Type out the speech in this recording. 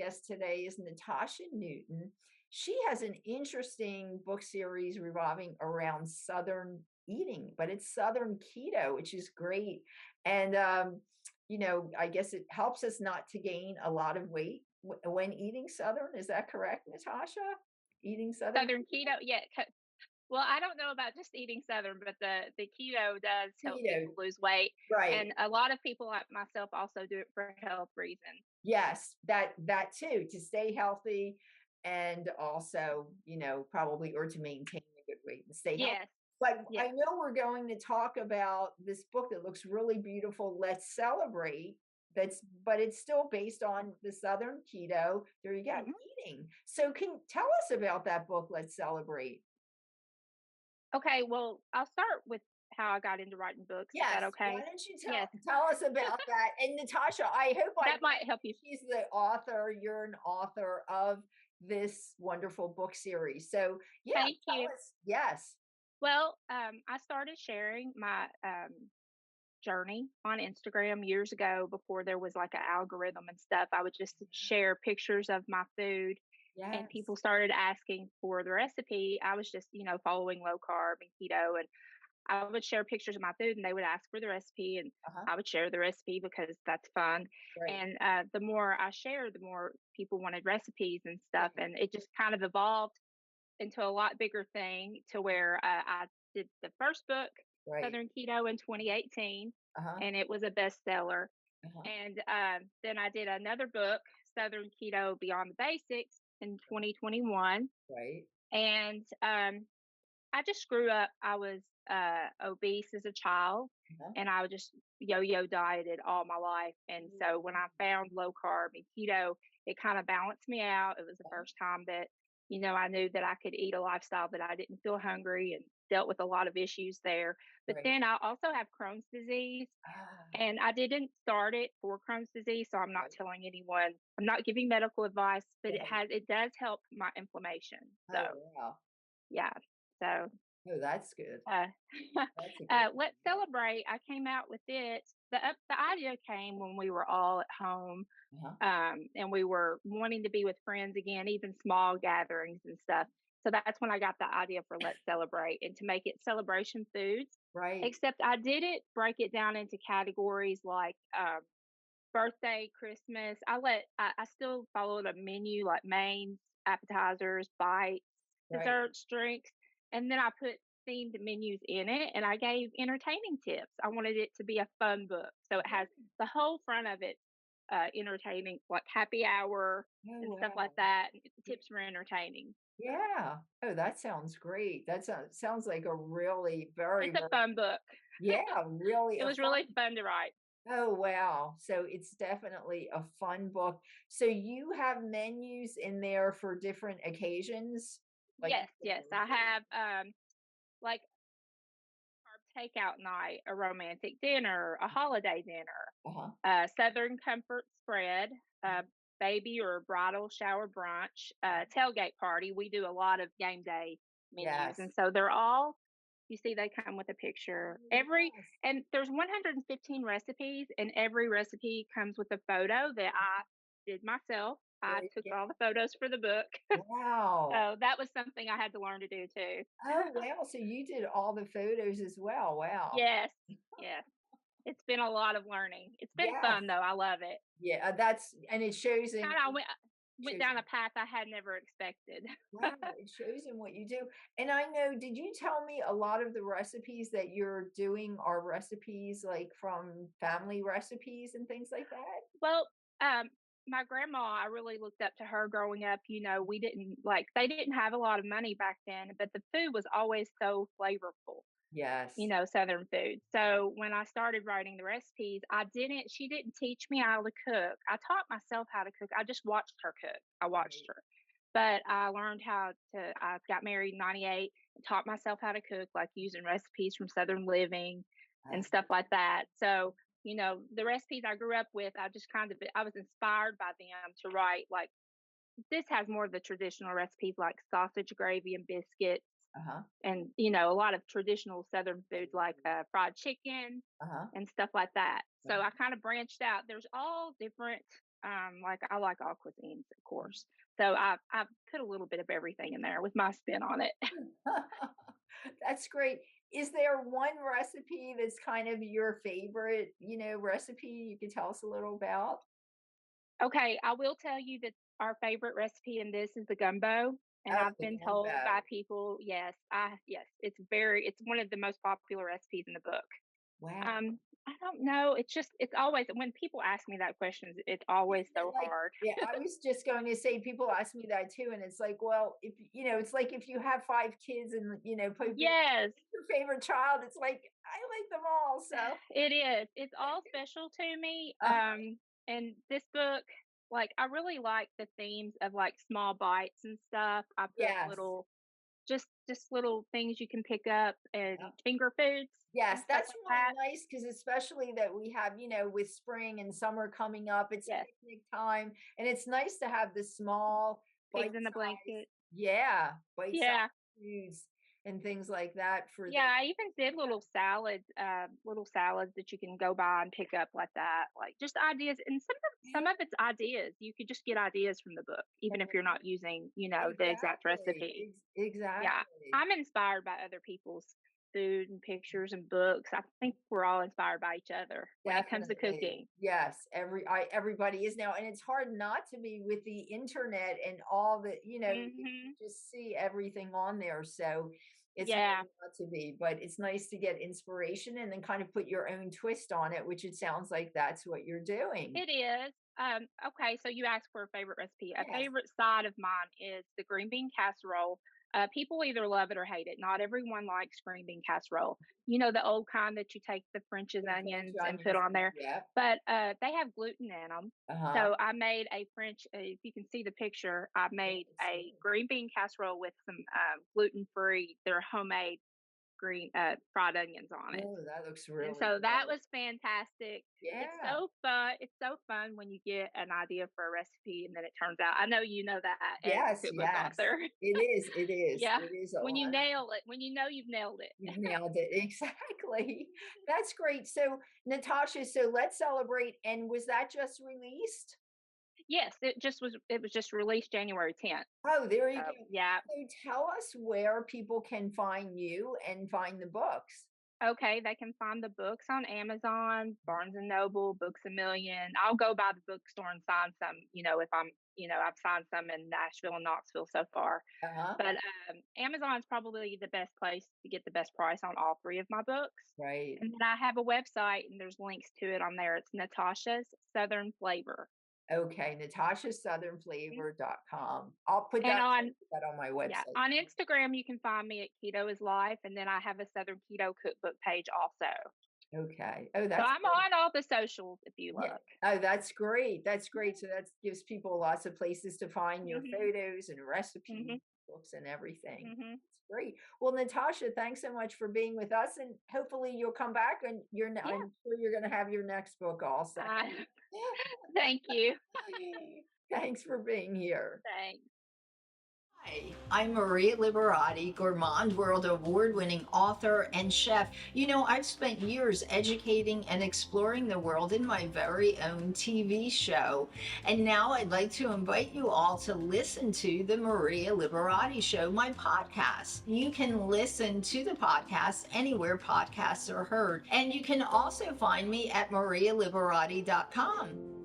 guest today is Natasha Newton. She has an interesting book series revolving around Southern eating, but it's Southern keto, which is great. And, I guess it helps us not to gain a lot of weight when eating Southern. Is that correct, Natasha? Eating Southern Southern keto, yeah. Well, I don't know about just eating Southern, but the keto does help keto, people lose weight, right? and a lot of people like myself also do it for health reasons. Yes, that too, to stay healthy and also, probably or to maintain a good weight and stay healthy. Yes, But I yes. know we're going to talk about this book that looks really beautiful, Let's Celebrate. But it's still based on the Southern keto. There you go, Mhm. eating. So can tell us about that book, Let's Celebrate. Okay, well, I'll start with how I got into writing books. Is that Yes. Why okay? don't you Yes, tell us about that? And Natasha, I hope I that met might help you. you. She's the author. You're an author of this wonderful book series. So yeah, Thank tell you. us. Yes. Well, I started sharing my journey on Instagram years ago before there was like an algorithm and stuff. I would just share pictures of my food and Yes. people started asking for the recipe. I was just, following low carb and keto, and I would share pictures of my food and they would ask for the recipe, and Uh-huh. I would share the recipe because that's fun. Right. And the more I shared, the more people wanted recipes and stuff. Right. And it just kind of evolved into a lot bigger thing to where I did the first book, Right. Southern Keto, in 2018, Uh-huh. and it was a bestseller. Uh-huh. And then I did another book, Southern Keto Beyond the Basics, in 2021. Right. And I just grew up. I was obese as a child, Uh-huh. and I would just yo-yo dieted all my life. And so when I found low carb and keto, it kind of balanced me out. It was the first time that I knew that I could eat a lifestyle that I didn't feel hungry, and dealt with a lot of issues there. But Right. then I also have Crohn's disease, Ah, and I didn't start it for Crohn's disease, so I'm not right. telling anyone. I'm not giving medical advice, but Right. it does help my inflammation. So Oh, wow. yeah. So Oh, that's good. uh, That's a good Let's Celebrate. I came out with it. The idea came when we were all at home, one. Uh-huh. and we were wanting to be with friends again, even small gatherings and stuff. So that's when I got the idea for Let's Celebrate, and to make it celebration foods. Right. Except I didn't break it down into categories like birthday, Christmas. I still followed a menu like mains, appetizers, bites, Right. desserts, drinks, and then I put themed menus in it, and I gave entertaining tips. I wanted it to be a fun book. So it has the whole front of it entertaining, like happy hour Oh, and stuff like wow. that, tips for entertaining. So Yeah. Oh, that sounds great. That sounds like a really very, it's a very, fun book. yeah, really It a was fun. really fun to write. Oh, wow. So it's definitely a fun book. So you have menus in there for different occasions, like Yes, yes. I have like carb takeout night, a romantic dinner, a holiday dinner, uh-huh. Southern comfort spread, baby or bridal shower brunch, tailgate party. We do a lot of game day menus, Yes. and so they're all. You see, they come with a picture. Yes. And there's 115 recipes, and every recipe comes with a photo that I did myself. There I took you all the photos for the book. go. Wow. So that was something I had to learn to do too. Oh, wow. So you did all the photos as well. Wow. Yes, yes. It's been a lot of learning. It's been Yes. fun though. I love it. Yeah, that's and it shows in Kind of went shows down in a path I had never expected. wow, it shows in what you do. And I know, did you tell me a lot of the recipes that you're doing are recipes like from family recipes and things like that? Well, my grandma, I really looked up to her growing up. We didn't they didn't have a lot of money back then, but the food was always so flavorful. Yes. Southern food. So when I started writing the recipes, she didn't teach me how to cook. I taught myself how to cook. I just watched her cook. I watched Right. her. But I learned I got married in 98 and taught myself how to cook, like using recipes from Southern Living and Uh, stuff like that. So, the recipes I grew up with, I was inspired by them to write like this has more of the traditional recipes like sausage gravy and biscuits uh-huh. and a lot of traditional southern foods like fried chicken Uh-huh. and stuff like that. So Uh-huh. I kind of branched out. There's all different Like I like all cuisines, of course. So I've put a little bit of everything in there with my spin on it. That's great. Is there one recipe that's kind of your favorite, recipe you could tell us a little about? Okay, I will tell you that our favorite recipe in this is the gumbo, and Oh, I've the been told by gumbo. people, yes, it's one of the most popular recipes in the book. Wow. I don't know. It's always when people ask me that question, it's always Isn't it so like, hard. yeah, I was just going to say people ask me that too, and it's like, well, it's like if you have 5 kids and, Yes, your favorite child, it's like, I like them all, so it is. It's all special to me. uh And this book, like, I really like the themes of like small bites and stuff. I put yes. little, just little things you can pick up and finger foods Yes, and stuff that's like really that. nice because especially that we have, with spring and summer coming up, it's Yes, picnic time, and it's nice to have the small pigs in the bite-sized blanket. yeah, bite-sized Yeah. foods and things like that for the Yeah, I even did little salads that you can go buy and pick up like that, like just ideas. And some of it's ideas. You could just get ideas from the book, even if you're not using, the exact exactly, recipe. Yeah, exactly. I'm inspired by other people's food and pictures and books. I think we're all inspired by each other when it comes to Definitely. cooking. Yes, everybody is now, and it's hard not to be with the internet and all the, you Mhm. just see everything on there, so it's hard Yeah, not to be, but it's nice to get inspiration and then kind of put your own twist on it, which it sounds like that's what you're doing. it is. Okay, so you asked for a favorite recipe. A Yes. favorite side of mine is the green bean casserole. People either love it or hate it. Not everyone likes green bean casserole. You know, the old kind that you take the French's The French onions and put onions, on there, yep. but they have gluten in them. Uh-huh. So I made a French. If you can see the picture, I Yeah, made let's a see. green bean casserole with some gluten free. They're homemade green fried onions on it. Oh, that looks And really so that good. was fantastic. It's Yeah. so fun. It's so fun when you get an idea for a recipe and then it turns out. I know you know that as a Yes, cookbook yes. author. It is, it is, Yeah. it is a When you lot. nail it, when you know you've nailed You've it. nailed it. Exactly. That's great. So, Natasha, so let's celebrate. And was that just released? Yes, it was just released January 10th. Oh, there you So, go. yeah. So tell us where people can find you and find the books. Okay, they can find the books on Amazon, Barnes and Noble, Books a Million. I'll go by the bookstore and sign some, if I've signed some in Nashville and Knoxville so far. Uh-huh. But Amazon's probably the best place to get the best price on all three of my books. Right. And then I have a website and there's links to it on there. It's Natasha's Southern Flavor. Okay. NatashaSouthernFlavor.com. I'll put And that, on my Yeah, website. on Instagram you can find me at Keto is Life, and then I have a Southern Keto cookbook page also. Okay. Oh, So that's I'm great. on all the socials if you Yeah. look. Oh, that's great. That's great. So that gives people lots of places to find your Mhm. photos and recipes, Mhm. books and everything. Mhm. It's great. Well, Natasha, thanks so much for being with us, and hopefully you'll come back and Yeah. I'm sure you're going to have your next book also. I Thank you. Thanks for being here. Thanks. Hi, I'm Maria Liberati, Gourmand World Award winning author and chef. I've spent years educating and exploring the world in my very own TV show. And now I'd like to invite you all to listen to the Maria Liberati Show, my podcast. You can listen to the podcast anywhere podcasts are heard. And you can also find me at marialiberati.com.